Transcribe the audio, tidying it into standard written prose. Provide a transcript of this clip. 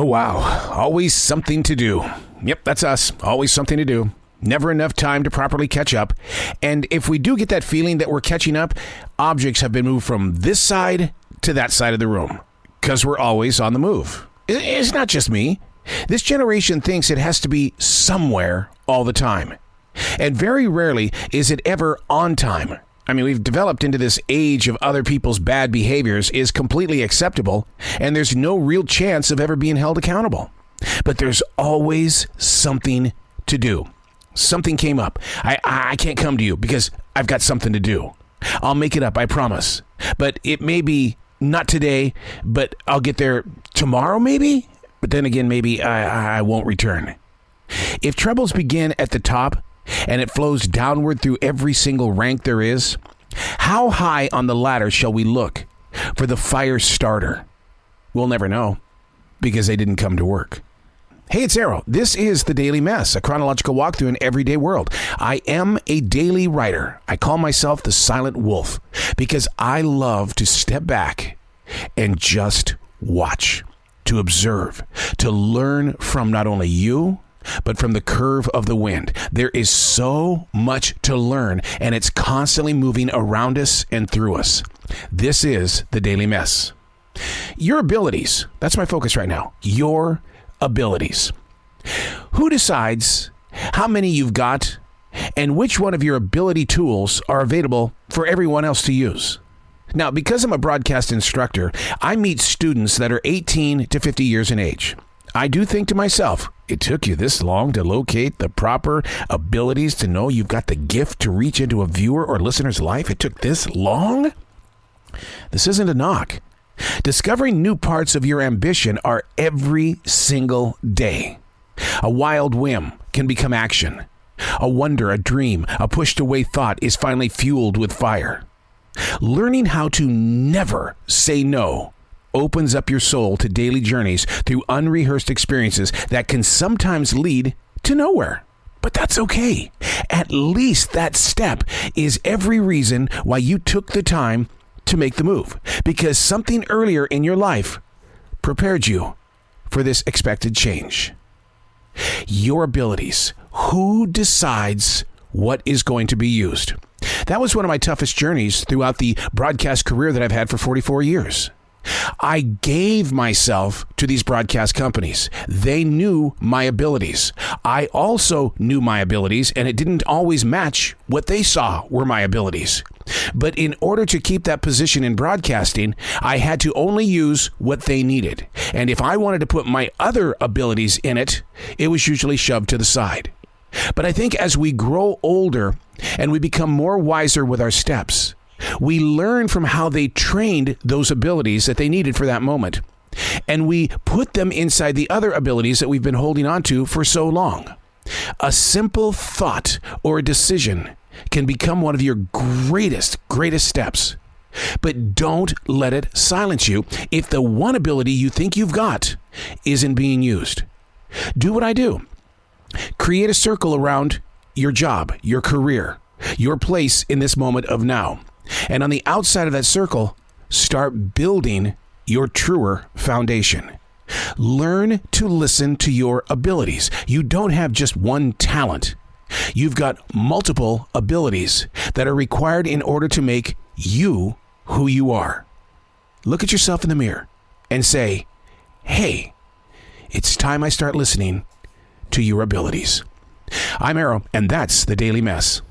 wow. Always something to do. Yep, that's us. Always something to do. Never enough time to properly catch up. And if we do get that feeling that we're catching up, objects have been moved from this side to that side of the room. Because we're always on the move. It's not just me. This generation thinks it has to be somewhere all the time. And very rarely is it ever on time. I mean, we've developed into this age of other people's bad behaviors is completely acceptable, and there's no real chance of ever being held accountable. But there's always something to do. Something came up. I can't come to you because I've got something to do. I'll make it up, I promise. But it may be not today, but I'll get there tomorrow maybe? But then again, maybe I won't return. If troubles begin at the top and it flows downward through every single rank there is, how high on the ladder shall we look for the fire starter? We'll never know because they didn't come to work. Hey, it's Arrow. This is The Daily Mess, a chronological walk through an everyday world. I am a daily writer. I call myself the Silent Wolf because I love to step back and just watch, to observe, to learn from not only you, but from the curve of the wind. There is so much to learn, and it's constantly moving around us and through us. This is The Daily Mess. Your abilities, that's my focus right now. Your abilities. Who decides how many you've got and which one of your ability tools are available for everyone else to use? Now, because I'm a broadcast instructor, I meet students that are 18 to 50 years in age. I do think to myself, it took you this long to locate the proper abilities to know you've got the gift to reach into a viewer or listener's life? It took this long? This isn't a knock. Discovering new parts of your ambition are every single day. A wild whim can become action. A wonder, a dream, a pushed-away thought is finally fueled with fire. Learning how to never say no opens up your soul to daily journeys through unrehearsed experiences that can sometimes lead to nowhere. But that's okay. At least that step is every reason why you took the time to make the move, because something earlier in your life prepared you for this expected change. Your abilities. Who decides what is going to be used? That was one of my toughest journeys throughout the broadcast career that I've had for 44 years. I gave myself to these broadcast companies. They knew my abilities. I also knew my abilities, and it didn't always match what they saw were my abilities. But in order to keep that position in broadcasting, I had to only use what they needed. And if I wanted to put my other abilities in it, it was usually shoved to the side. But I think as we grow older and we become more wiser with our steps, we learn from how they trained those abilities that they needed for that moment. And we put them inside the other abilities that we've been holding on to for so long. A simple thought or a decision can become one of your greatest steps. But don't let it silence you if the one ability you think you've got isn't being used. Do what I do. Create a circle around your job, your career, your place in this moment of now. And on the outside of that circle, start building your truer foundation. Learn to listen to your abilities. You don't have just one talent. You've got multiple abilities that are required in order to make you who you are. Look at yourself in the mirror and say, hey, it's time I start listening to your abilities. I'm Arrow, and that's The Daily Mess.